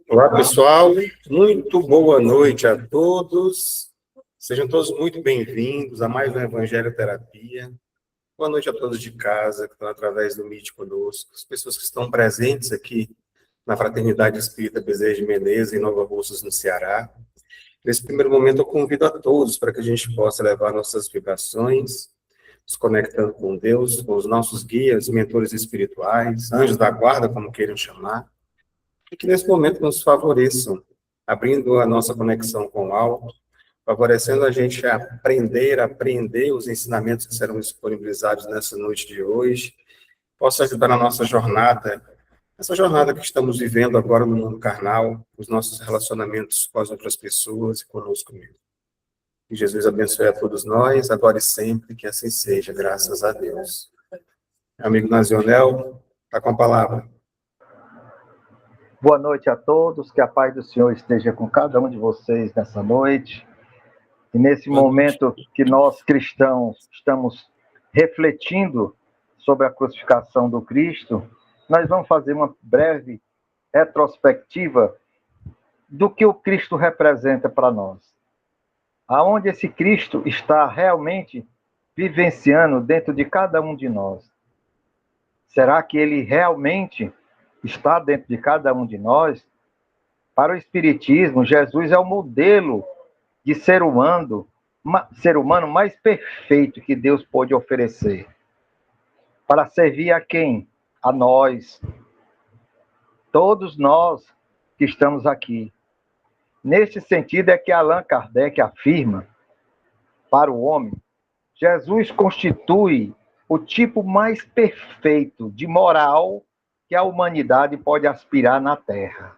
Olá, pessoal. Muito boa noite a todos. Sejam todos muito bem-vindos a mais um Evangelho Terapia. Boa noite a todos de casa, que estão através do Meet conosco, as pessoas que estão presentes aqui na Fraternidade Espírita Bezerra de Menezes, em Nova Russas, no Ceará. Nesse primeiro momento, eu convido a todos para que a gente possa levar nossas vibrações, nos conectando com Deus, com os nossos guias, mentores espirituais, anjos da guarda, como queiram chamar, e que nesse momento nos favoreçam, abrindo a nossa conexão com o alto, favorecendo a gente a aprender os ensinamentos que serão disponibilizados nessa noite de hoje, possa ajudar na nossa jornada, essa jornada que estamos vivendo agora no mundo carnal, os nossos relacionamentos com as outras pessoas e conosco mesmo. Que Jesus abençoe a todos nós, agora e sempre, que assim seja, graças a Deus. Meu amigo Nazionel, está com a palavra. Boa noite a todos, que a paz do Senhor esteja com cada um de vocês nessa noite. E nesse momento que nós cristãos estamos refletindo sobre a crucificação do Cristo, nós vamos fazer uma breve retrospectiva do que o Cristo representa para nós. Aonde esse Cristo está realmente vivenciando dentro de cada um de nós. Será que ele realmente está dentro de cada um de nós? Para o Espiritismo, Jesus é o modelo de ser humano mais perfeito que Deus pôde oferecer. Para servir a quem? A nós. Todos nós que estamos aqui. Neste sentido é que Allan Kardec afirma, para o homem, Jesus constitui o tipo mais perfeito de moral que a humanidade pode aspirar na Terra.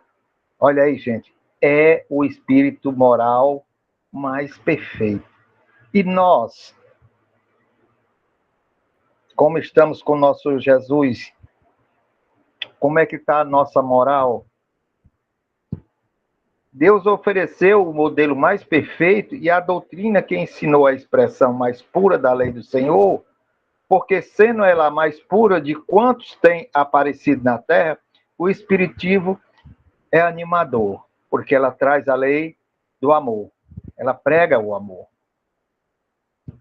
Olha aí, gente, é o espírito moral mais perfeito. E nós, como estamos com o nosso Jesus, como é que está a nossa moral? Deus ofereceu o modelo mais perfeito e a doutrina que ensinou a expressão mais pura da lei do Senhor, porque sendo ela a mais pura de quantos têm aparecido na Terra, o Espiritismo é animador, porque ela traz a lei do amor, ela prega o amor.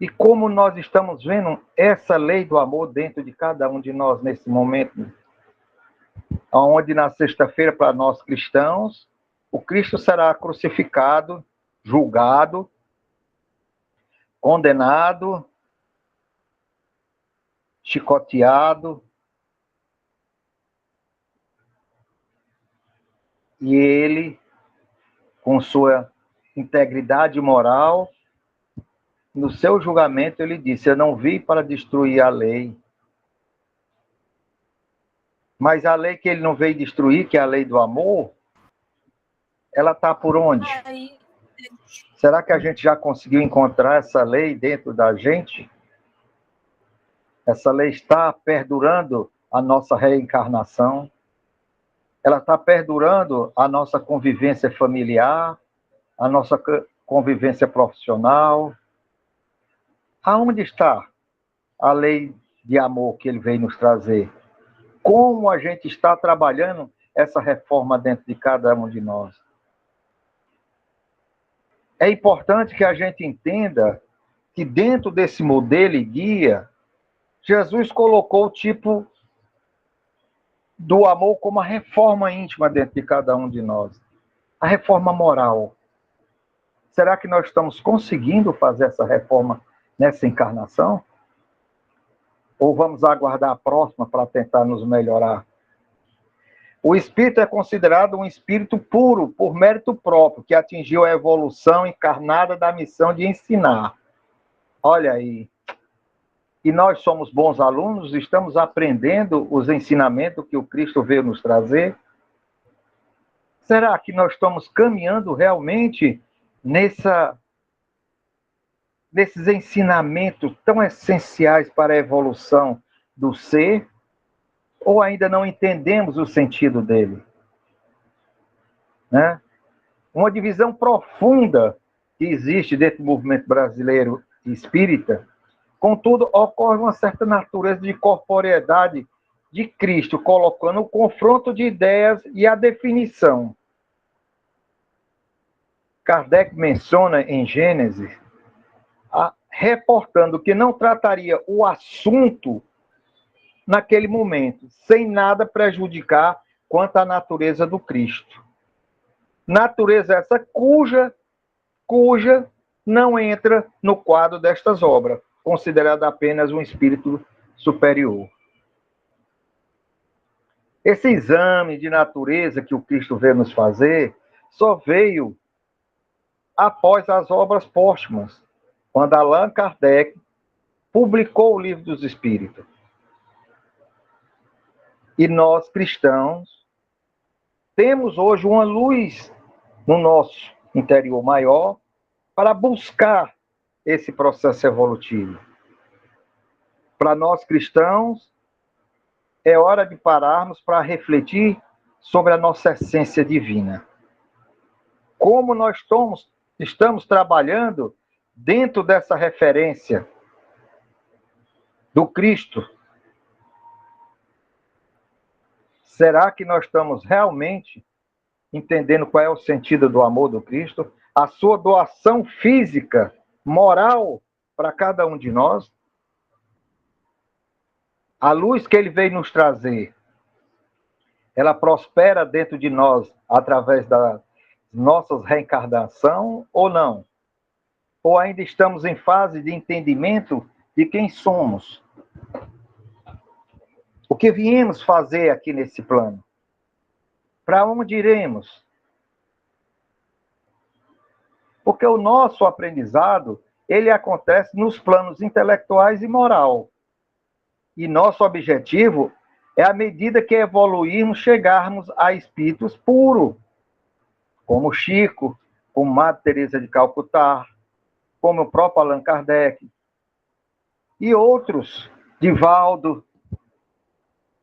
E como nós estamos vendo essa lei do amor dentro de cada um de nós nesse momento, onde na sexta-feira, para nós cristãos, o Cristo será crucificado, julgado, condenado, chicoteado, e ele, com sua integridade moral, no seu julgamento ele disse: eu não vim para destruir a lei, mas a lei que ele não veio destruir, que é a lei do amor, ela está por onde? Será que a gente já conseguiu encontrar essa lei dentro da gente? Essa lei está perdurando a nossa reencarnação? Ela está perdurando a nossa convivência familiar, a nossa convivência profissional? Aonde está a lei de amor que ele veio nos trazer? Como a gente está trabalhando essa reforma dentro de cada um de nós? É importante que a gente entenda que dentro desse modelo e guia, Jesus colocou o tipo do amor como a reforma íntima dentro de cada um de nós. A reforma moral. Será que nós estamos conseguindo fazer essa reforma nessa encarnação? Ou vamos aguardar a próxima para tentar nos melhorar? O espírito é considerado um espírito puro, por mérito próprio, que atingiu a evolução encarnada da missão de ensinar. Olha aí. E nós somos bons alunos, estamos aprendendo os ensinamentos que o Cristo veio nos trazer? Será que nós estamos caminhando realmente nesses ensinamentos tão essenciais para a evolução do ser? Ou ainda não entendemos o sentido dele? Né? Uma divisão profunda que existe dentro do movimento brasileiro espírita, contudo, ocorre uma certa natureza de corporeidade de Cristo, colocando o confronto de ideias e a definição. Kardec menciona em Gênesis, reportando que não trataria o assunto naquele momento, sem nada prejudicar quanto à natureza do Cristo. Natureza essa cuja não entra no quadro destas obras, considerada apenas um espírito superior. Esse exame de natureza que o Cristo veio nos fazer só veio após as obras póstumas, quando Allan Kardec publicou o Livro dos Espíritos. E nós, cristãos, temos hoje uma luz no nosso interior maior para buscar esse processo evolutivo. Para nós, cristãos, é hora de pararmos para refletir sobre a nossa essência divina. Como nós estamos trabalhando dentro dessa referência do Cristo. Será que nós estamos realmente entendendo qual é o sentido do amor do Cristo? A sua doação física, moral, para cada um de nós? A luz que ele veio nos trazer, ela prospera dentro de nós através da nossa reencarnação ou não? Ou ainda estamos em fase de entendimento de quem somos? O que viemos fazer aqui nesse plano? Para onde iremos? Porque o nosso aprendizado, ele acontece nos planos intelectuais e moral. E nosso objetivo é, à medida que evoluirmos, chegarmos a espíritos puros, como Chico, como Madre Teresa de Calcutá, como o próprio Allan Kardec, e outros, Divaldo,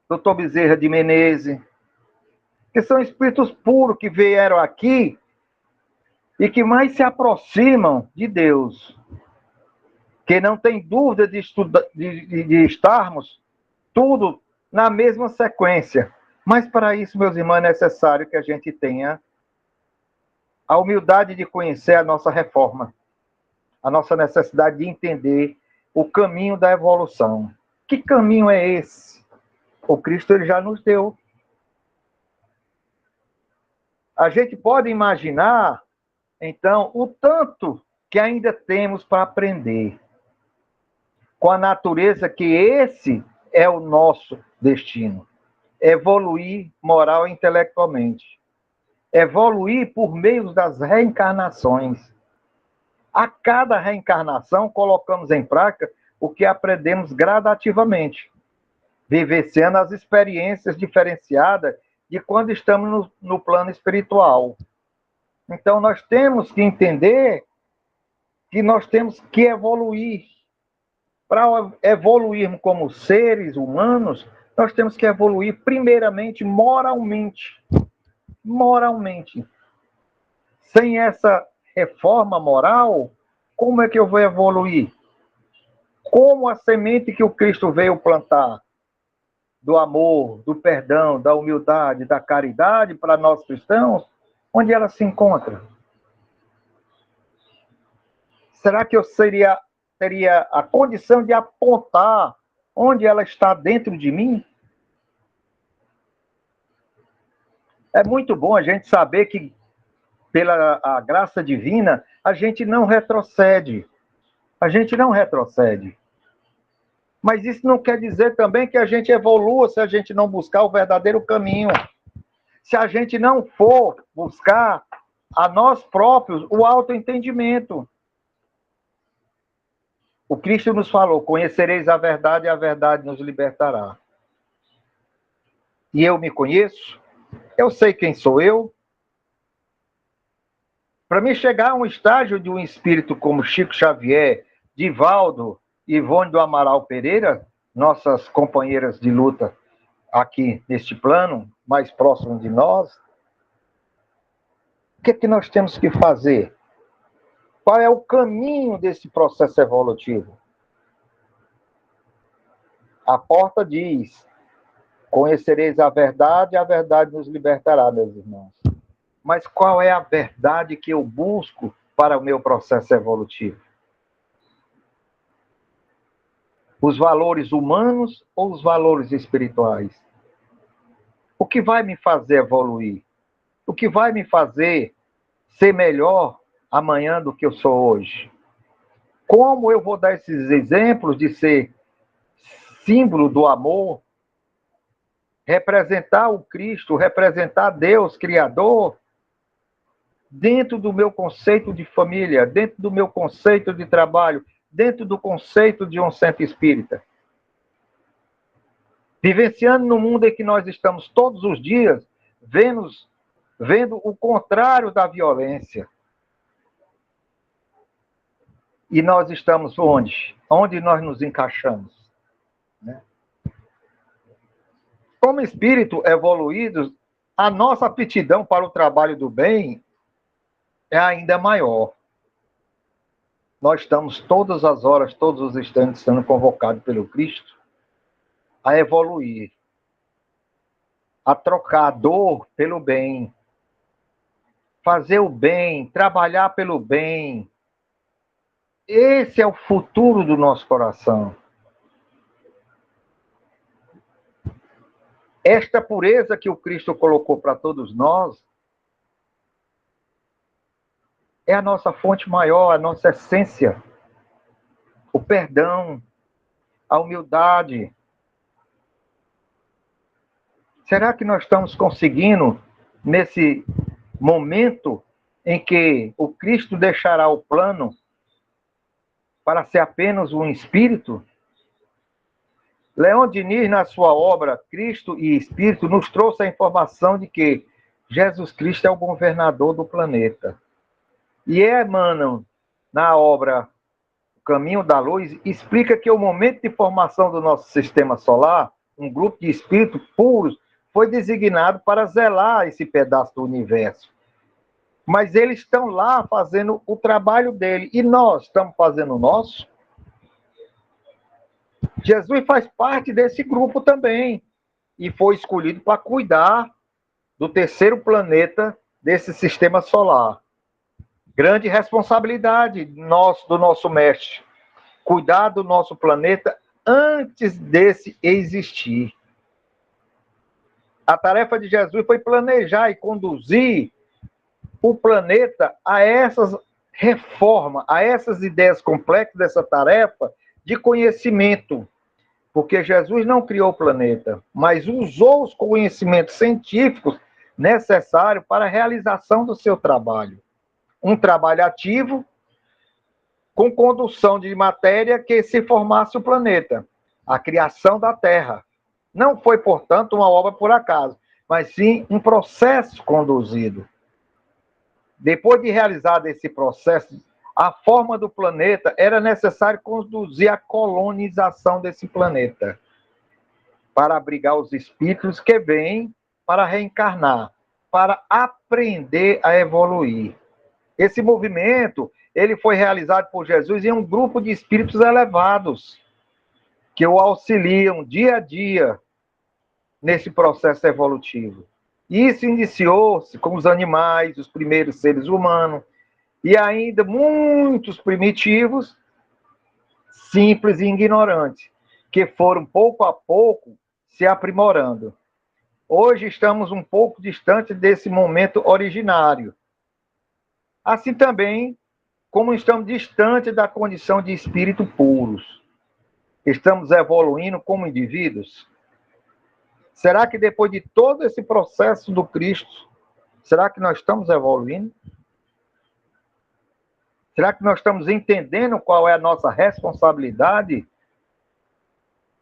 Dr. Bezerra de Menezes, que são espíritos puros que vieram aqui e que mais se aproximam de Deus, que não tem dúvida de estarmos tudo na mesma sequência. Mas para isso, meus irmãos, é necessário que a gente tenha a humildade de conhecer a nossa reforma, a nossa necessidade de entender o caminho da evolução. Que caminho é esse? O Cristo ele já nos deu. A gente pode imaginar, então, o tanto que ainda temos para aprender com a natureza, que esse é o nosso destino. Evoluir moral e intelectualmente. Evoluir por meio das reencarnações. A cada reencarnação, colocamos em prática o que aprendemos gradativamente, vivenciando as experiências diferenciadas de quando estamos no plano espiritual. Então, nós temos que entender que nós temos que evoluir. Para evoluirmos como seres humanos, nós temos que evoluir primeiramente moralmente. Moralmente. Sem essa reforma moral, como é que eu vou evoluir? Como a semente que o Cristo veio plantar, do amor, do perdão, da humildade, da caridade para nós cristãos, onde ela se encontra? Será que eu teria a condição de apontar onde ela está dentro de mim? É muito bom a gente saber que, pela a graça divina, a gente não retrocede. A gente não retrocede. Mas isso não quer dizer também que a gente evolua se a gente não buscar o verdadeiro caminho. Se a gente não for buscar a nós próprios o autoentendimento. O Cristo nos falou: conhecereis a verdade e a verdade nos libertará. E eu me conheço, eu sei quem sou eu. Para mim chegar a um estágio de um espírito como Chico Xavier, Divaldo, Ivone do Amaral Pereira, nossas companheiras de luta aqui neste plano, mais próximo de nós, o que é que nós temos que fazer? Qual é o caminho desse processo evolutivo? A porta diz: Conhecereis a verdade nos libertará, meus irmãos. Mas qual é a verdade que eu busco para o meu processo evolutivo? Os valores humanos ou os valores espirituais? O que vai me fazer evoluir? O que vai me fazer ser melhor amanhã do que eu sou hoje? Como eu vou dar esses exemplos de ser símbolo do amor, representar o Cristo, representar Deus, Criador, dentro do meu conceito de família, dentro do meu conceito de trabalho, dentro do conceito de um centro espírita? Vivenciando no mundo em que nós estamos todos os dias, vendo o contrário da violência. E nós estamos onde? Onde nós nos encaixamos? Né? Como espírito evoluídos, a nossa aptidão para o trabalho do bem é ainda maior. Nós estamos todas as horas, todos os instantes sendo convocados pelo Cristo a evoluir, a trocar a dor pelo bem, fazer o bem, trabalhar pelo bem. Esse é o futuro do nosso coração. Esta pureza que o Cristo colocou para todos nós é a nossa fonte maior, a nossa essência. O perdão, a humildade. Será que nós estamos conseguindo, nesse momento em que o Cristo deixará o plano para ser apenas um espírito? Leon Denis, na sua obra Cristo e Espírito, nos trouxe a informação de que Jesus Cristo é o governador do planeta. E Emmanuel, na obra O Caminho da Luz, explica que o momento de formação do nosso sistema solar, um grupo de espíritos puros, foi designado para zelar esse pedaço do universo. Mas eles estão lá fazendo o trabalho dele. E nós estamos fazendo o nosso? Jesus faz parte desse grupo também. E foi escolhido para cuidar do terceiro planeta desse sistema solar. Grande responsabilidade do nosso mestre. Cuidar do nosso planeta antes desse existir. A tarefa de Jesus foi planejar e conduzir o planeta a essas reformas, a essas ideias complexas dessa tarefa de conhecimento. Porque Jesus não criou o planeta, mas usou os conhecimentos científicos necessários para a realização do seu trabalho. Um trabalho ativo, com condução de matéria que se formasse o planeta, a criação da Terra. Não foi, portanto, uma obra por acaso, mas sim um processo conduzido. Depois de realizado esse processo, a forma do planeta, era necessário conduzir a colonização desse planeta, para abrigar os espíritos que vêm para reencarnar, para aprender a evoluir. Esse movimento, ele foi realizado por Jesus em um grupo de espíritos elevados, que o auxiliam dia a dia nesse processo evolutivo. Isso iniciou-se com os animais, os primeiros seres humanos, e ainda muitos primitivos, simples e ignorantes, que foram pouco a pouco se aprimorando. Hoje estamos um pouco distante desse momento originário. Assim também como estamos distantes da condição de espírito puros. Estamos evoluindo como indivíduos? Será que depois de todo esse processo do Cristo, será que nós estamos evoluindo? Será que nós estamos entendendo qual é a nossa responsabilidade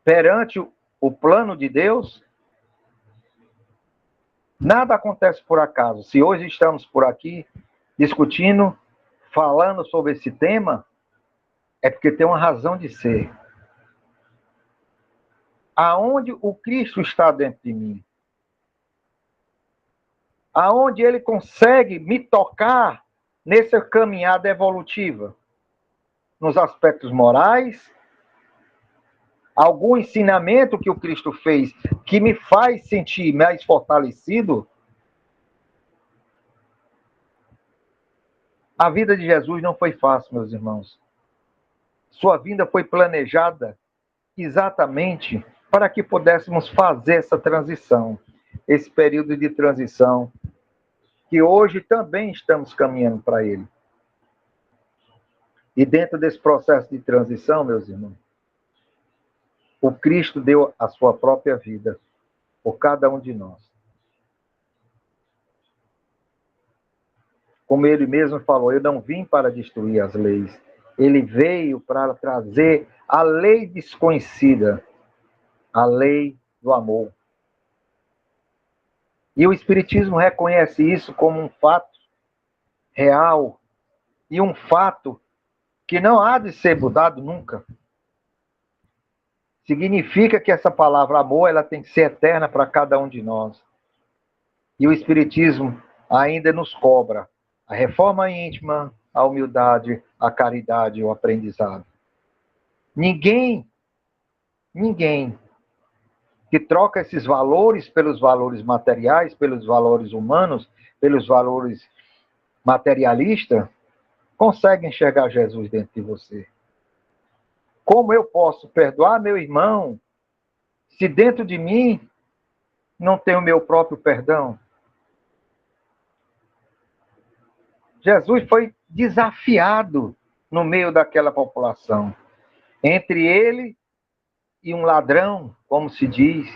perante o plano de Deus? Nada acontece por acaso. Se hoje estamos por aqui discutindo, falando sobre esse tema, é porque tem uma razão de ser. Aonde o Cristo está dentro de mim? Aonde ele consegue me tocar nessa caminhada evolutiva? Nos aspectos morais, algum ensinamento que o Cristo fez que me faz sentir mais fortalecido, a vida de Jesus não foi fácil, meus irmãos. Sua vinda foi planejada exatamente para que pudéssemos fazer essa transição, esse período de transição, que hoje também estamos caminhando para ele. E dentro desse processo de transição, meus irmãos, o Cristo deu a sua própria vida por cada um de nós. Como ele mesmo falou, eu não vim para destruir as leis. Ele veio para trazer a lei desconhecida, a lei do amor. E o Espiritismo reconhece isso como um fato real e um fato que não há de ser mudado nunca. Significa que essa palavra amor, ela tem que ser eterna para cada um de nós. E o Espiritismo ainda nos cobra a reforma íntima, a humildade, a caridade, o aprendizado. Ninguém que troca esses valores pelos valores materiais, pelos valores humanos, pelos valores materialistas, consegue enxergar Jesus dentro de você. Como eu posso perdoar meu irmão se dentro de mim não tem o meu próprio perdão? Jesus foi desafiado no meio daquela população. Entre ele e um ladrão, como se diz.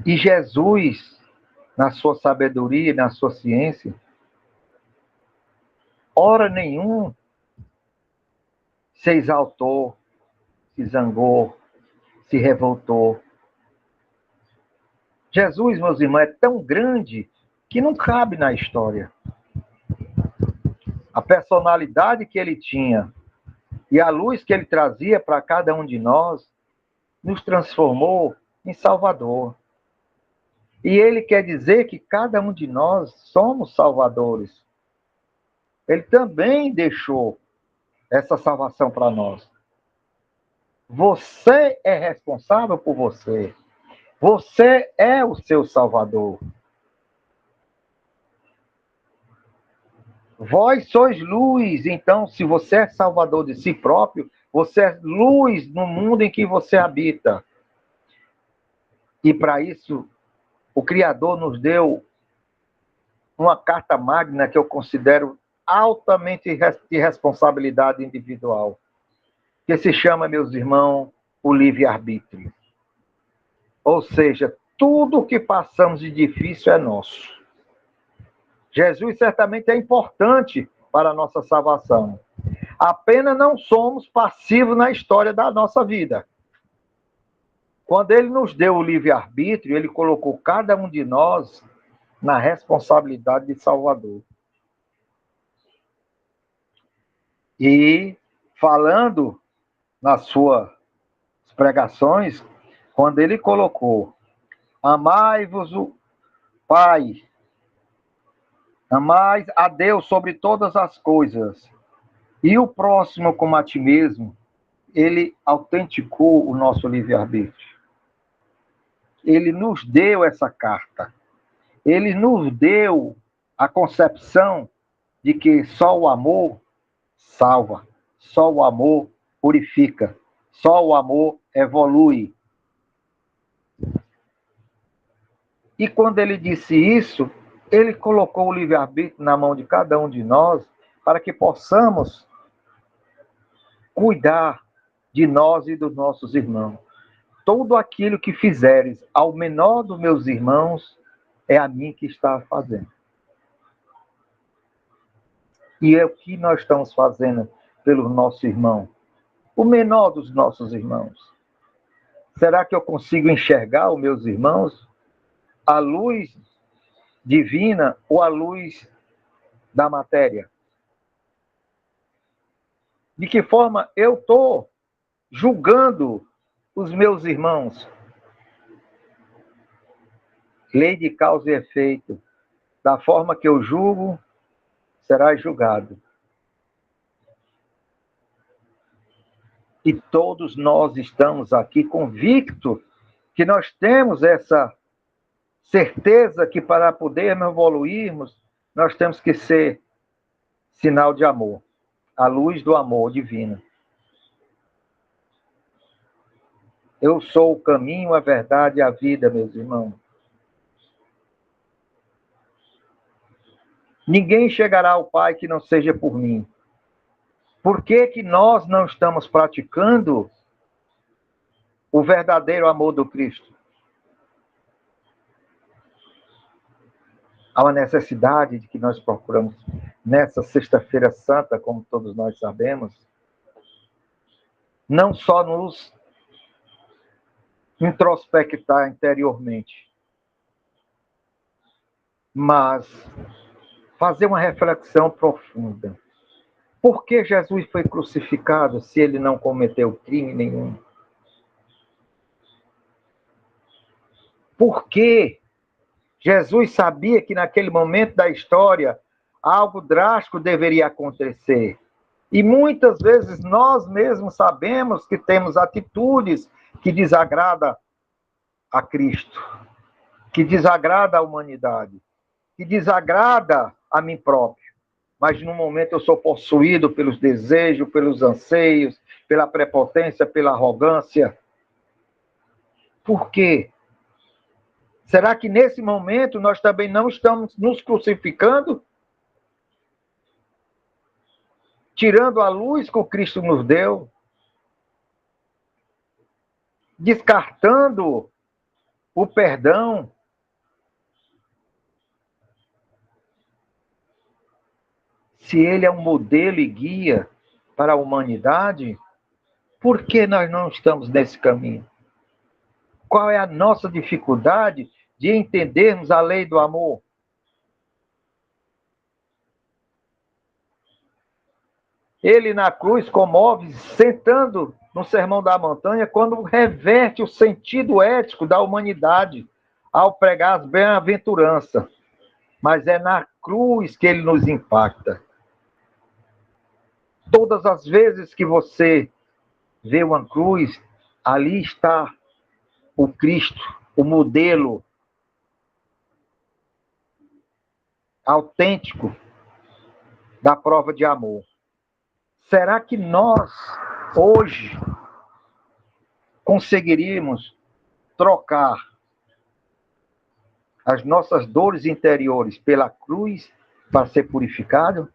E Jesus, na sua sabedoria, na sua ciência, hora nenhum se exaltou, se zangou, se revoltou. Jesus, meus irmãos, é tão grande que não cabe na história. A personalidade que ele tinha e a luz que ele trazia para cada um de nós nos transformou em Salvador. E ele quer dizer que cada um de nós somos salvadores. Ele também deixou essa salvação para nós. Você é responsável por você. Você é o seu salvador. Vós sois luz, então, se você é salvador de si próprio, você é luz no mundo em que você habita. E para isso, o Criador nos deu uma carta magna que eu considero altamente de responsabilidade individual, que se chama, meus irmãos, o livre-arbítrio. Ou seja, tudo o que passamos de difícil é nosso. Jesus certamente é importante para a nossa salvação. Apenas não somos passivos na história da nossa vida. Quando ele nos deu o livre-arbítrio, ele colocou cada um de nós na responsabilidade de Salvador. E falando nas suas pregações, quando ele colocou: amai-vos o Pai, amai a Deus sobre todas as coisas, e o próximo como a ti mesmo, ele autenticou o nosso livre-arbítrio. Ele nos deu essa carta. Ele nos deu a concepção de que só o amor salva, só o amor purifica, só o amor evolui. E quando ele disse isso, ele colocou o livre-arbítrio na mão de cada um de nós para que possamos cuidar de nós e dos nossos irmãos. Tudo aquilo que fizeres ao menor dos meus irmãos, é a mim que está fazendo. E é o que nós estamos fazendo pelo nosso irmão, o menor dos nossos irmãos. Será que eu consigo enxergar os meus irmãos à luz divina ou à luz da matéria? De que forma eu estou julgando os meus irmãos? Lei de causa e efeito. Da forma que eu julgo, será julgado. E todos nós estamos aqui convictos que nós temos essa certeza que para podermos evoluirmos, nós temos que ser sinal de amor, a luz do amor divino. Eu sou o caminho, a verdade e a vida, meus irmãos. Ninguém chegará ao Pai que não seja por mim. Por que que nós não estamos praticando o verdadeiro amor do Cristo? Há uma necessidade de que nós procuramos, nessa Sexta-feira Santa, como todos nós sabemos, não só nos introspectar interiormente, mas fazer uma reflexão profunda. Por que Jesus foi crucificado se ele não cometeu crime nenhum? Por que Jesus sabia que naquele momento da história algo drástico deveria acontecer? E muitas vezes nós mesmos sabemos que temos atitudes que desagradam a Cristo, que desagrada a humanidade, que desagrada a mim próprio. Mas no momento eu sou possuído pelos desejos, pelos anseios, pela prepotência, pela arrogância. Por quê? Será que nesse momento nós também não estamos nos crucificando? Tirando a luz que o Cristo nos deu? Descartando o perdão? Se ele é um modelo e guia para a humanidade, por que nós não estamos nesse caminho? Qual é a nossa dificuldade de entendermos a lei do amor? Ele na cruz comove, sentando no Sermão da Montanha, quando reverte o sentido ético da humanidade ao pregar as bem-aventuranças. Mas é na cruz que ele nos impacta. Todas as vezes que você vê uma cruz, ali está o Cristo, o modelo autêntico da prova de amor. Será que nós, hoje, conseguiríamos trocar as nossas dores interiores pela cruz para ser purificado?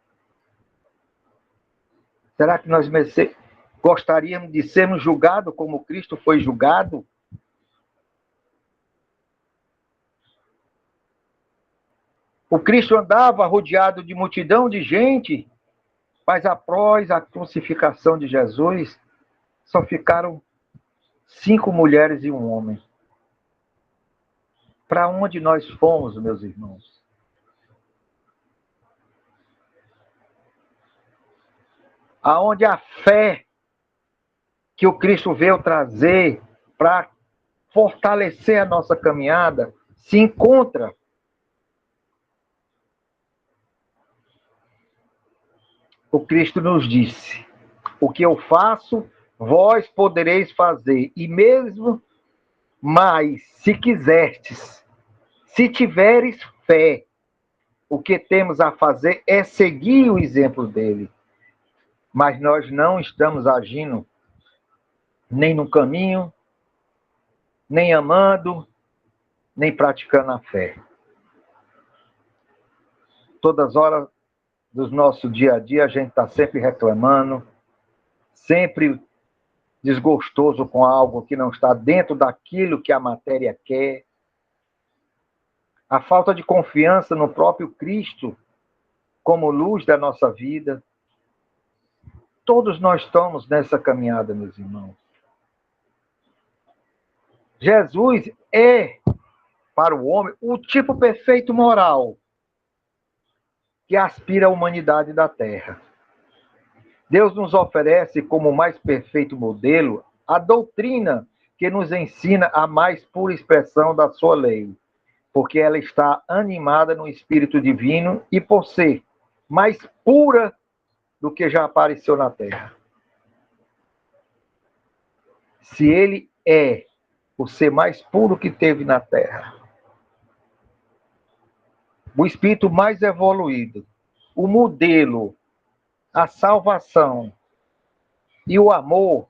Será que nós gostaríamos de sermos julgados como Cristo foi julgado? O Cristo andava rodeado de multidão de gente, mas após a crucificação de Jesus, só ficaram 5 mulheres e um homem. Para onde nós fomos, meus irmãos? Aonde a fé que o Cristo veio trazer para fortalecer a nossa caminhada se encontra. O Cristo nos disse: o que eu faço, vós podereis fazer, e mesmo mais, se quiserdes, se tiveres fé, o que temos a fazer é seguir o exemplo dele. Mas nós não estamos agindo nem no caminho, nem amando, nem praticando a fé. Todas as horas do nosso dia a dia, a gente está sempre reclamando, sempre desgostoso com algo que não está dentro daquilo que a matéria quer. A falta de confiança no próprio Cristo como luz da nossa vida. Todos nós estamos nessa caminhada, meus irmãos. Jesus é, para o homem, o tipo perfeito moral que aspira a humanidade da Terra. Deus nos oferece como mais perfeito modelo a doutrina que nos ensina a mais pura expressão da sua lei, porque ela está animada no Espírito Divino e por ser mais pura do que já apareceu na Terra. Se ele é o ser mais puro que teve na Terra, o espírito mais evoluído, o modelo, a salvação e o amor,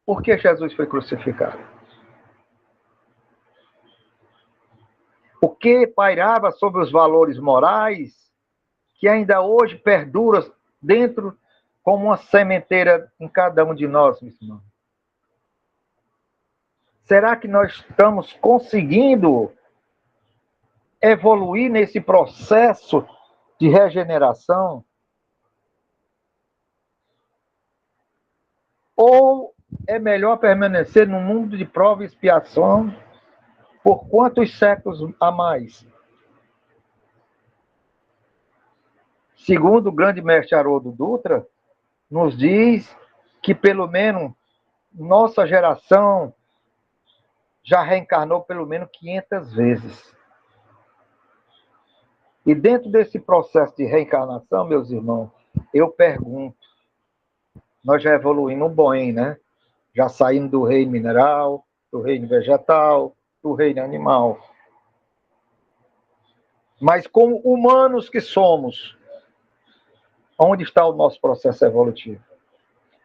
por que Jesus foi crucificado? O que pairava sobre os valores morais que ainda hoje perdura dentro como uma sementeira em cada um de nós, meus irmãos? Será que nós estamos conseguindo evoluir nesse processo de regeneração? Ou é melhor permanecer no mundo de prova e expiação por quantos séculos a mais? Segundo o grande mestre Haroldo Dutra, nos diz que pelo menos nossa geração já reencarnou pelo menos 500 vezes. E dentro desse processo de reencarnação, meus irmãos, eu pergunto, nós já evoluímos bem, né? Já saímos do reino mineral, do reino vegetal, do reino animal. Mas como humanos que somos, onde está o nosso processo evolutivo?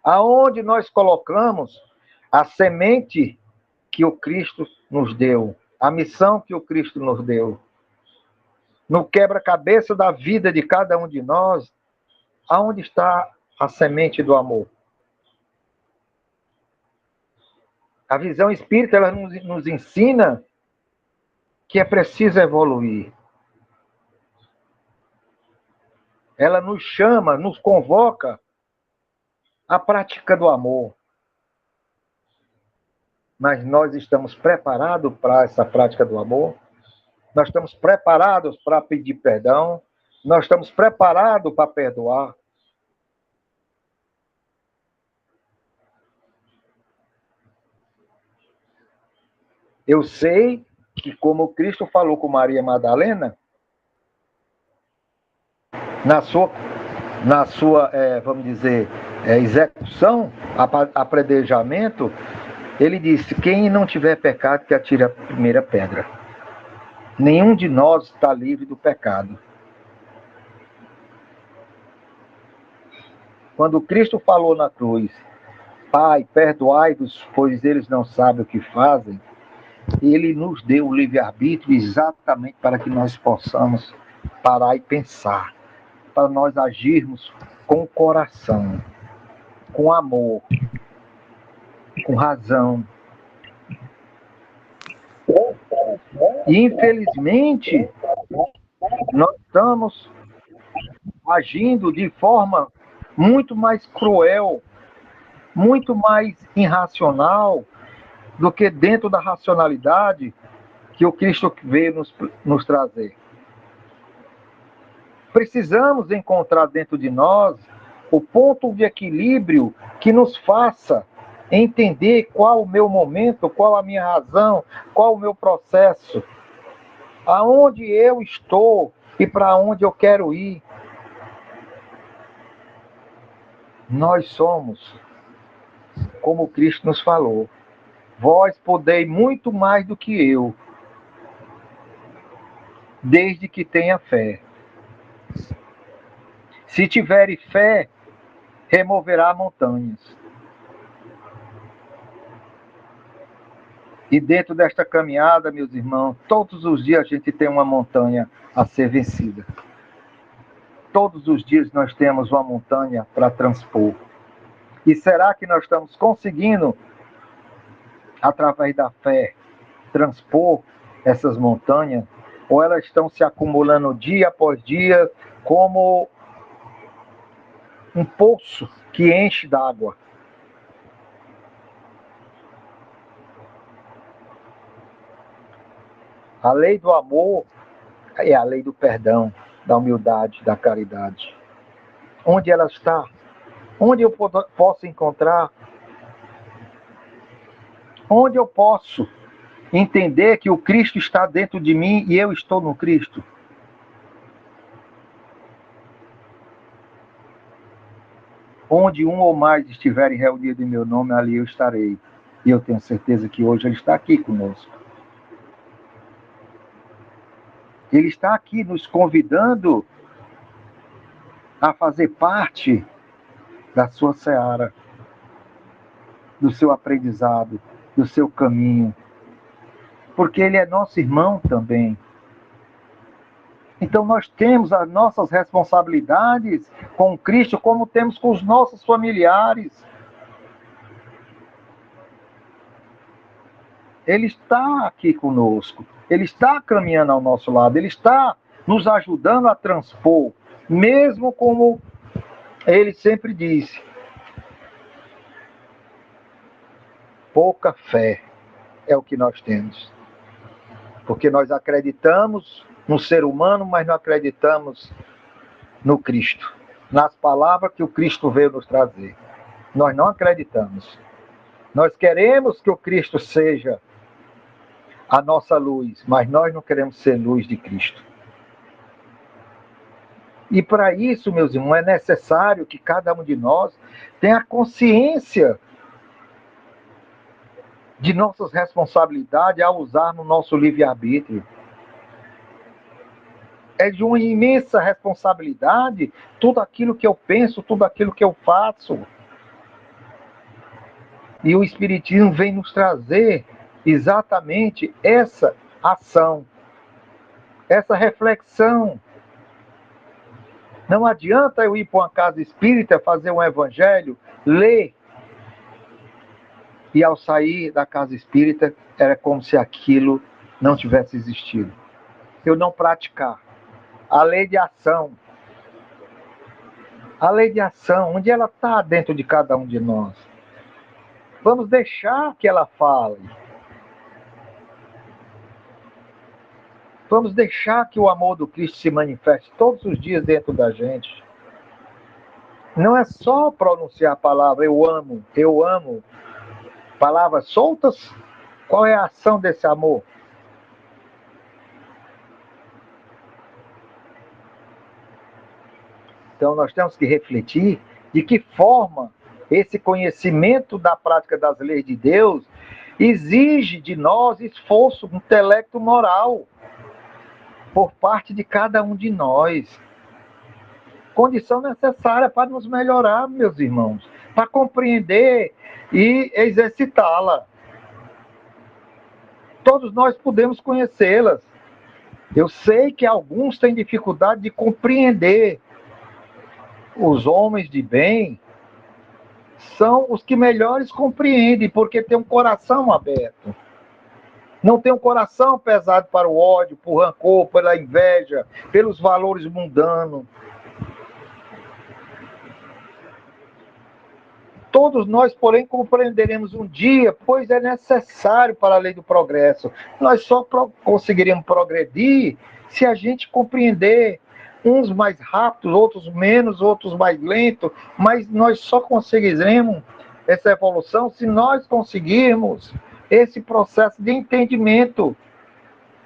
Aonde nós colocamos a semente que o Cristo nos deu, a missão que o Cristo nos deu? No quebra-cabeça da vida de cada um de nós, aonde está a semente do amor? A visão espírita, ela nos ensina que é preciso evoluir. Ela nos chama, nos convoca à prática do amor. Mas nós estamos preparados para essa prática do amor? Nós estamos preparados para pedir perdão? Nós estamos preparados para perdoar? Eu sei que, como Cristo falou com Maria Madalena, na sua vamos dizer, execução, apredejamento, ele disse: quem não tiver pecado, que atire a primeira pedra. Nenhum de nós está livre do pecado. Quando Cristo falou na cruz: Pai, perdoai-os, pois eles não sabem o que fazem, ele nos deu o livre-arbítrio exatamente para que nós possamos parar e pensar, para nós agirmos com o coração, com amor, com razão. E, infelizmente, nós estamos agindo de forma muito mais cruel, muito mais irracional do que dentro da racionalidade que o Cristo veio nos trazer. Precisamos encontrar dentro de nós o ponto de equilíbrio que nos faça entender qual o meu momento, qual a minha razão, qual o meu processo, aonde eu estou e para onde eu quero ir. Nós somos, como Cristo nos falou, vós podeis muito mais do que eu, desde que tenha fé. Se tiverem fé, removerá montanhas. E dentro desta caminhada, meus irmãos, todos os dias a gente tem uma montanha a ser vencida. Todos os dias nós temos uma montanha para transpor. E será que nós estamos conseguindo, através da fé, transpor essas montanhas? Ou elas estão se acumulando dia após dia como um poço que enche d'água? A lei do amor é a lei do perdão, da humildade, da caridade. Onde ela está? Onde eu posso encontrar? Onde eu posso entender que o Cristo está dentro de mim e eu estou no Cristo? Onde um ou mais estiverem reunidos em meu nome, ali eu estarei. E eu tenho certeza que hoje Ele está aqui conosco. Ele está aqui nos convidando a fazer parte da sua seara, do seu aprendizado, do seu caminho. Porque Ele é nosso irmão também. Então nós temos as nossas responsabilidades com Cristo, como temos com os nossos familiares. Ele está aqui conosco. Ele está caminhando ao nosso lado. Ele está nos ajudando a transpor. Mesmo como Ele sempre disse. Pouca fé é o que nós temos. Porque nós acreditamos no ser humano, mas não acreditamos no Cristo. Nas palavras que o Cristo veio nos trazer. Nós não acreditamos. Nós queremos que o Cristo seja a nossa luz, mas nós não queremos ser luz de Cristo. E para isso, meus irmãos, é necessário que cada um de nós tenha consciência de nossas responsabilidades ao usar no nosso livre-arbítrio. É de uma imensa responsabilidade tudo aquilo que eu penso, tudo aquilo que eu faço. E o Espiritismo vem nos trazer exatamente essa ação, essa reflexão. Não adianta eu ir para uma casa espírita, fazer um evangelho, ler, e ao sair da casa espírita, era como se aquilo não tivesse existido. Eu não praticar. A lei de ação. A lei de ação, onde ela está dentro de cada um de nós. Vamos deixar que ela fale. Vamos deixar que o amor do Cristo se manifeste todos os dias dentro da gente. Não é só pronunciar a palavra eu amo, palavras soltas. Qual é a ação desse amor? Então nós temos que refletir de que forma esse conhecimento da prática das leis de Deus exige de nós esforço, intelecto, moral, por parte de cada um de nós. Condição necessária para nos melhorar, meus irmãos, para compreender e exercitá-la. Todos nós podemos conhecê-las. Eu sei que alguns têm dificuldade de compreender. Os homens de bem são os que melhores compreendem, porque têm um coração aberto. Não tem um coração pesado para o ódio, por rancor, pela inveja, pelos valores mundanos. Todos nós, porém, compreenderemos um dia, pois é necessário para a lei do progresso. Nós só conseguiremos progredir se a gente compreender, uns mais rápidos, outros menos, outros mais lentos, mas nós só conseguiremos essa evolução se nós conseguirmos esse processo de entendimento.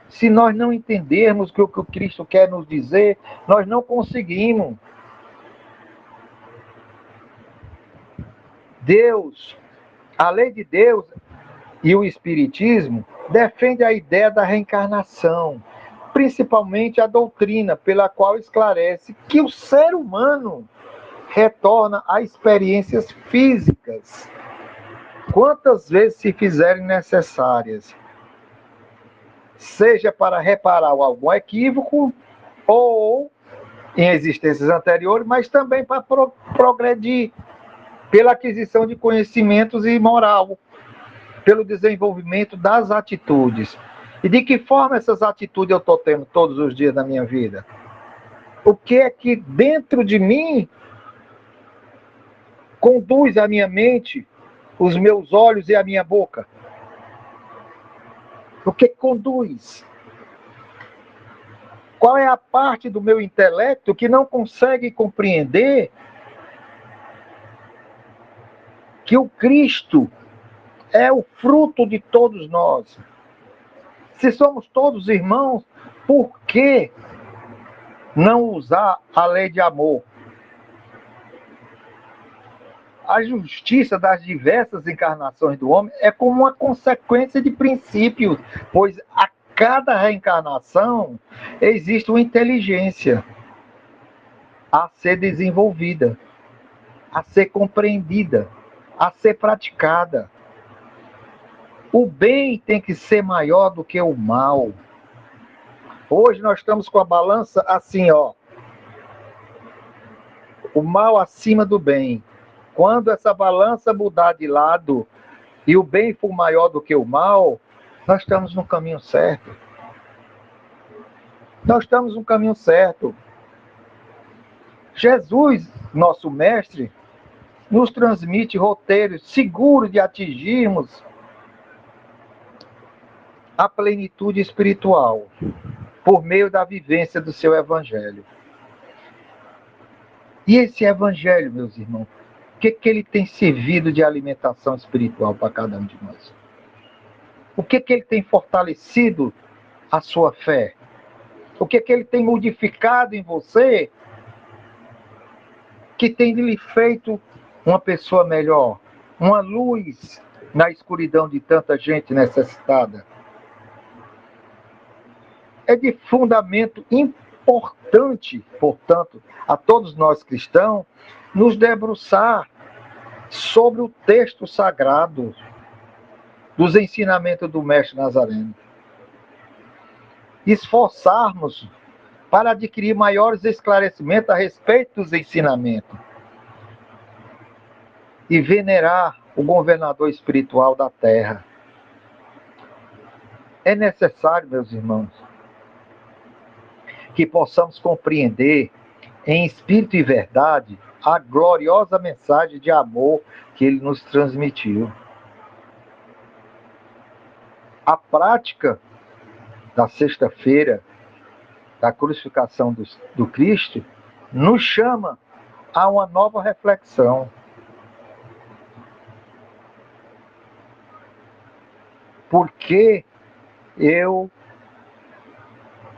Se nós não entendermos o que o Cristo quer nos dizer, nós não conseguimos. Deus, a lei de Deus e o Espiritismo defendem a ideia da reencarnação, principalmente a doutrina pela qual esclarece que o ser humano retorna a experiências físicas, quantas vezes se fizerem necessárias, seja para reparar algum equívoco ou em existências anteriores, mas também para progredir pela aquisição de conhecimentos e moral, pelo desenvolvimento das atitudes. E de que forma essas atitudes eu estou tendo todos os dias da minha vida? O que é que dentro de mim conduz a minha mente, os meus olhos e a minha boca? O que conduz? Qual é a parte do meu intelecto que não consegue compreender que o Cristo é o fruto de todos nós? Se somos todos irmãos, por que não usar a lei de amor? a justiça das diversas encarnações do homem é como uma consequência de princípios, pois a cada reencarnação existe uma inteligência a ser desenvolvida, a ser compreendida, a ser praticada. O bem tem que ser maior do que o mal. Hoje nós estamos com a balança assim, ó. O mal acima do bem. Quando essa balança mudar de lado e o bem for maior do que o mal, nós estamos no caminho certo. Nós estamos no caminho certo. Jesus, nosso mestre, nos transmite roteiros seguros de atingirmos a plenitude espiritual por meio da vivência do seu evangelho. E esse evangelho, meus irmãos, o que ele tem servido de alimentação espiritual para cada um de nós? O que ele tem fortalecido a sua fé? O que ele tem modificado em você que tem lhe feito uma pessoa melhor, uma luz na escuridão de tanta gente necessitada? É de fundamento importante, portanto, a todos nós cristãos, nos debruçar sobre o texto sagrado dos ensinamentos do Mestre Nazareno. Esforçarmos para adquirir maiores esclarecimentos a respeito dos ensinamentos e venerar o governador espiritual da terra. É necessário, meus irmãos, que possamos compreender em espírito e verdade a gloriosa mensagem de amor que ele nos transmitiu. A prática da sexta-feira da crucificação do Cristo nos chama a uma nova reflexão. Por que eu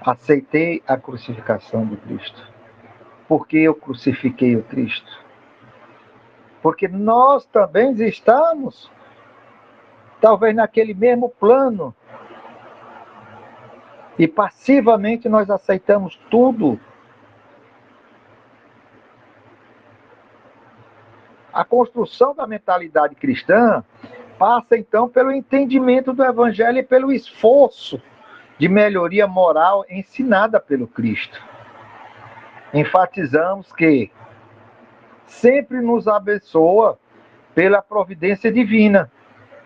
aceitei a crucificação do Cristo? Por que eu crucifiquei o Cristo? Porque nós também estamos, talvez, naquele mesmo plano. E passivamente nós aceitamos tudo. A construção da mentalidade cristã passa, então, pelo entendimento do Evangelho e pelo esforço de melhoria moral ensinada pelo Cristo. Enfatizamos que sempre nos abençoa pela providência divina,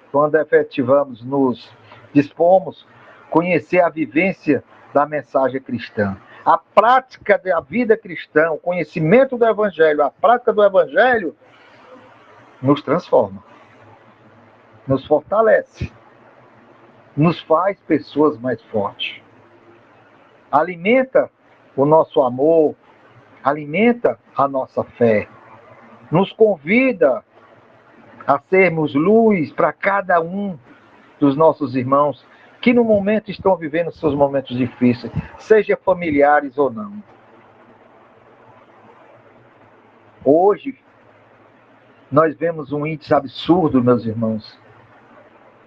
quando efetivamos, nos dispomos a conhecer a vivência da mensagem cristã. A prática da vida cristã, o conhecimento do Evangelho, a prática do Evangelho, nos transforma, nos fortalece, nos faz pessoas mais fortes. Alimenta o nosso amor, alimenta a nossa fé, nos convida a sermos luz para cada um dos nossos irmãos que no momento estão vivendo seus momentos difíceis, seja familiares ou não. Hoje, nós vemos um índice absurdo, meus irmãos,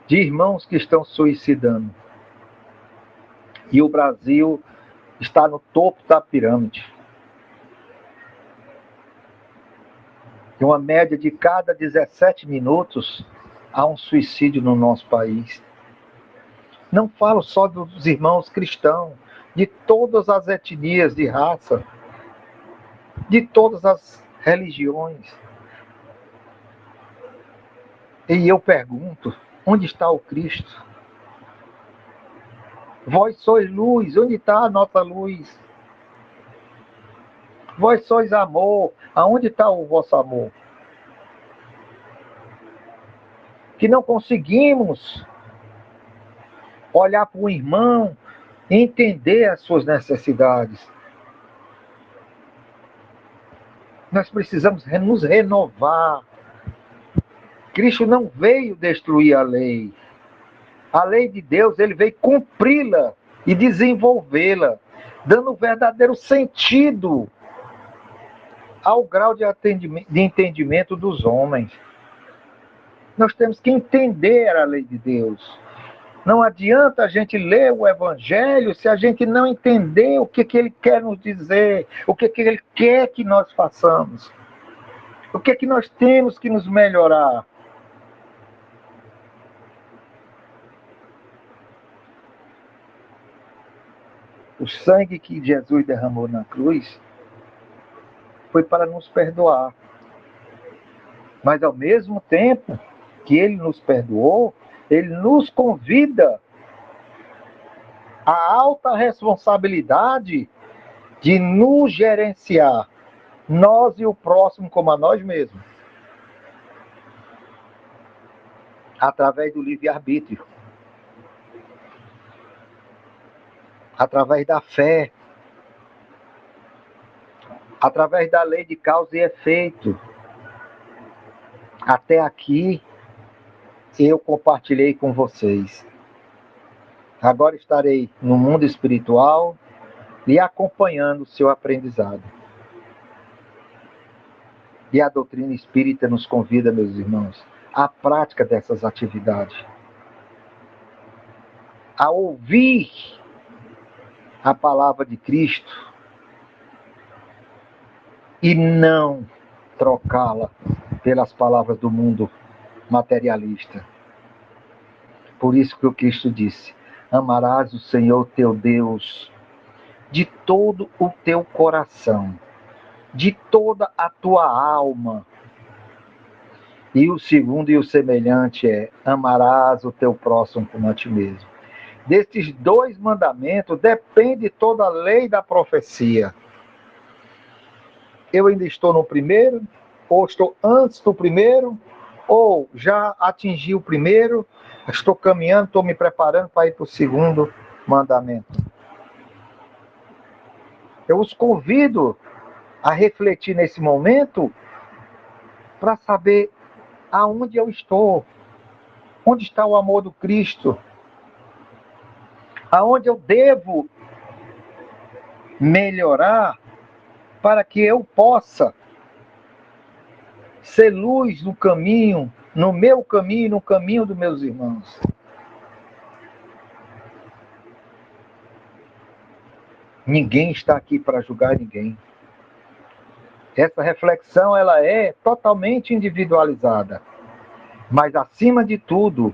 de irmãos que estão suicidando. E o Brasil está no topo da pirâmide. Em uma média de cada 17 minutos, há um suicídio no nosso país. Não falo só dos irmãos cristãos, de todas as etnias de raça, de todas as religiões. E eu pergunto, onde está o Cristo? Vós sois luz, onde está a nossa luz? Vós sois amor, aonde está o vosso amor? Que não conseguimos olhar para o irmão, entender as suas necessidades. Nós precisamos nos renovar. Cristo não veio destruir a lei. A lei de Deus, ele veio cumpri-la e desenvolvê-la, dando verdadeiro sentido ao grau de entendimento dos homens. Nós temos que entender a lei de Deus. Não adianta a gente ler o Evangelho se a gente não entender o que ele quer nos dizer, o que ele quer que nós façamos, o que nós temos que nos melhorar. O sangue que Jesus derramou na cruz foi para nos perdoar. Mas ao mesmo tempo que ele nos perdoou, ele nos convida à alta responsabilidade de nos gerenciar, nós e o próximo como a nós mesmos, através do livre-arbítrio, através da fé, através da lei de causa e efeito. Até aqui eu compartilhei com vocês. Agora estarei no mundo espiritual e acompanhando o seu aprendizado. E a doutrina espírita nos convida, meus irmãos, à prática dessas atividades. A ouvir a palavra de Cristo e não trocá-la pelas palavras do mundo materialista. Por isso que o Cristo disse: amarás o Senhor teu Deus de todo o teu coração, de toda a tua alma. E o segundo e o semelhante é: amarás o teu próximo como a ti mesmo. Destes dois mandamentos depende toda a lei da profecia. Eu ainda estou no primeiro, ou estou antes do primeiro, ou já atingi o primeiro, estou caminhando, estou me preparando para ir para o segundo mandamento. Eu os convido a refletir nesse momento para saber aonde eu estou, onde está o amor do Cristo, aonde eu devo melhorar para que eu possa ser luz no caminho, no meu caminho e no caminho dos meus irmãos. Ninguém está aqui para julgar ninguém. Essa reflexão ela é totalmente individualizada. Mas, acima de tudo,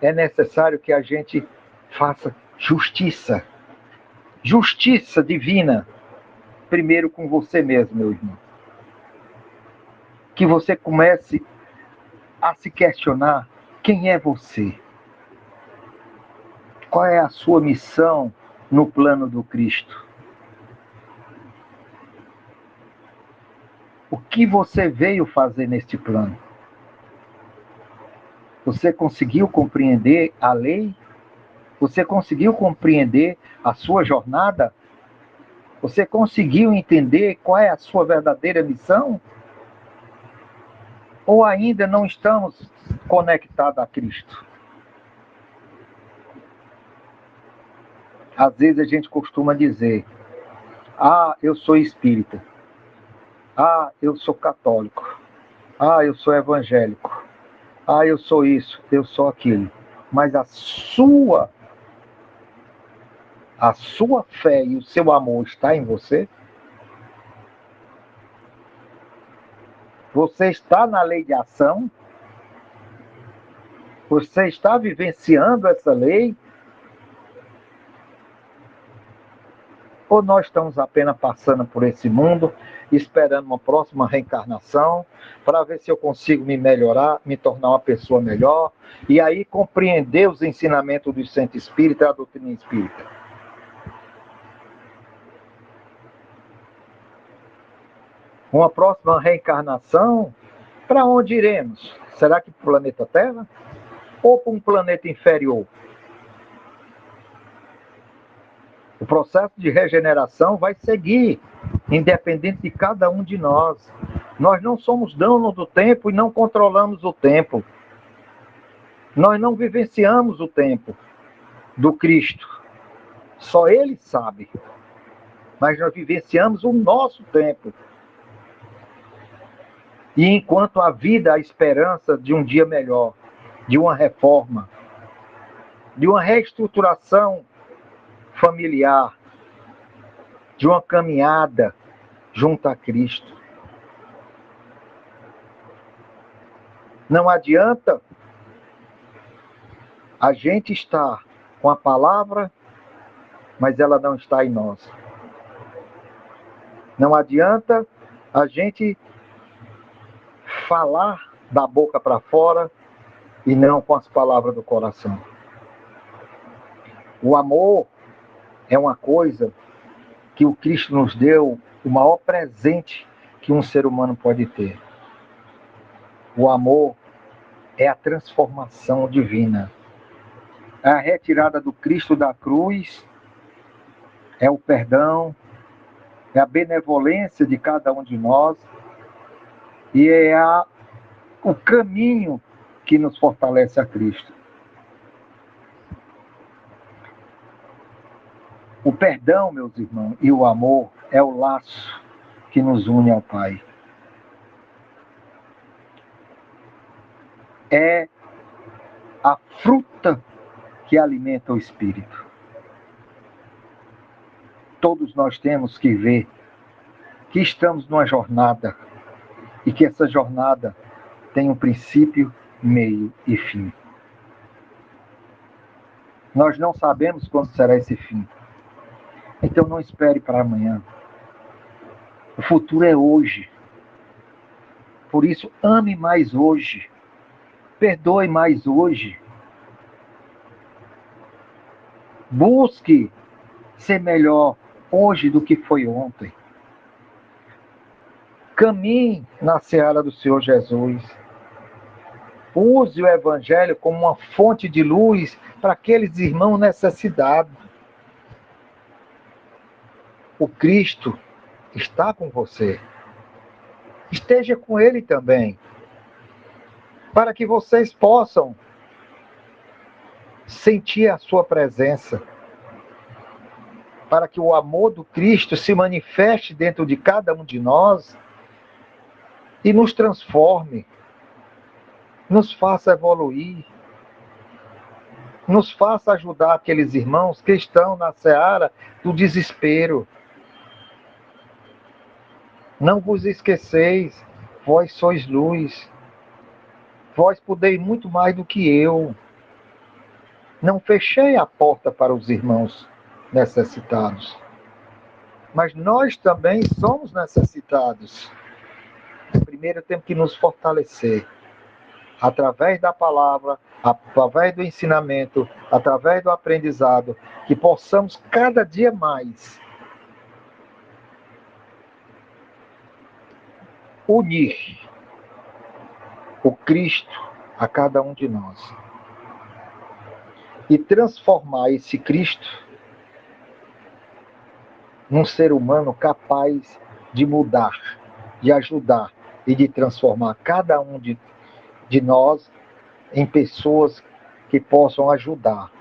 é necessário que a gente faça justiça. Justiça divina. Primeiro com você mesmo, meu irmão. Que você comece a se questionar: quem é você? Qual é a sua missão no plano do Cristo? O que você veio fazer neste plano? Você conseguiu compreender a lei? Você conseguiu compreender a sua jornada? Você conseguiu entender qual é a sua verdadeira missão? Ou ainda não estamos conectados a Cristo? Às vezes a gente costuma dizer: ah, eu sou espírita. Ah, eu sou católico. Ah, eu sou evangélico. Ah, eu sou isso, eu sou aquilo. Mas a sua fé e o seu amor está em você? Você está na lei de ação? Você está vivenciando essa lei? Ou nós estamos apenas passando por esse mundo, esperando uma próxima reencarnação, para ver se eu consigo me melhorar, me tornar uma pessoa melhor, e aí compreender os ensinamentos do centro espírita e a doutrina espírita? Uma próxima reencarnação, para onde iremos? Será que para o planeta Terra? Ou para um planeta inferior? O processo de regeneração vai seguir, independente de cada um de nós. Nós não somos donos do tempo e não controlamos o tempo. Nós não vivenciamos o tempo do Cristo. Só Ele sabe. Mas nós vivenciamos o nosso tempo. E enquanto há vida, a esperança de um dia melhor, de uma reforma, de uma reestruturação familiar, de uma caminhada junto a Cristo. Não adianta a gente estar com a palavra, mas ela não está em nós. Não adianta a gente falar da boca para fora e não com as palavras do coração. O amor é uma coisa que o Cristo nos deu, o maior presente que um ser humano pode ter. O amor é a transformação divina. É a retirada do Cristo da cruz, é o perdão, é a benevolência de cada um de nós e é o caminho que nos fortalece a Cristo. O perdão, meus irmãos, e o amor é o laço que nos une ao Pai. É a fruta que alimenta o Espírito. Todos nós temos que ver que estamos numa jornada e que essa jornada tem um princípio, meio e fim. Nós não sabemos quando será esse fim. Então não espere para amanhã. O futuro é hoje. Por isso, ame mais hoje. Perdoe mais hoje. Busque ser melhor hoje do que foi ontem. Caminhe na seara do Senhor Jesus. Use o Evangelho como uma fonte de luz para aqueles irmãos necessitados. O Cristo está com você. Esteja com Ele também, para que vocês possam sentir a sua presença, para que o amor do Cristo se manifeste dentro de cada um de nós e nos transforme, nos faça evoluir, nos faça ajudar aqueles irmãos que estão na seara do desespero. Não vos esqueceis, vós sois luz, vós podeis muito mais do que eu. Não fechei a porta para os irmãos necessitados, mas nós também somos necessitados. Primeiro temos que nos fortalecer através da palavra, através do ensinamento, através do aprendizado, que possamos cada dia mais unir o Cristo a cada um de nós e transformar esse Cristo num ser humano capaz de mudar, de ajudar e de transformar cada um de nós em pessoas que possam ajudar.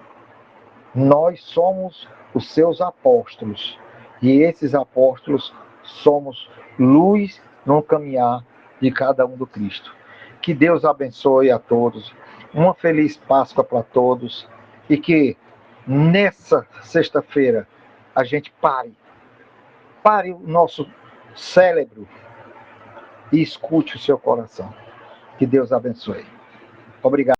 Nós somos os seus apóstolos e esses apóstolos somos luz no caminhar de cada um do Cristo. Que Deus abençoe a todos, uma feliz Páscoa para todos e que nessa sexta-feira a gente pare o nosso cérebro e escute o seu coração. Que Deus abençoe. Obrigado.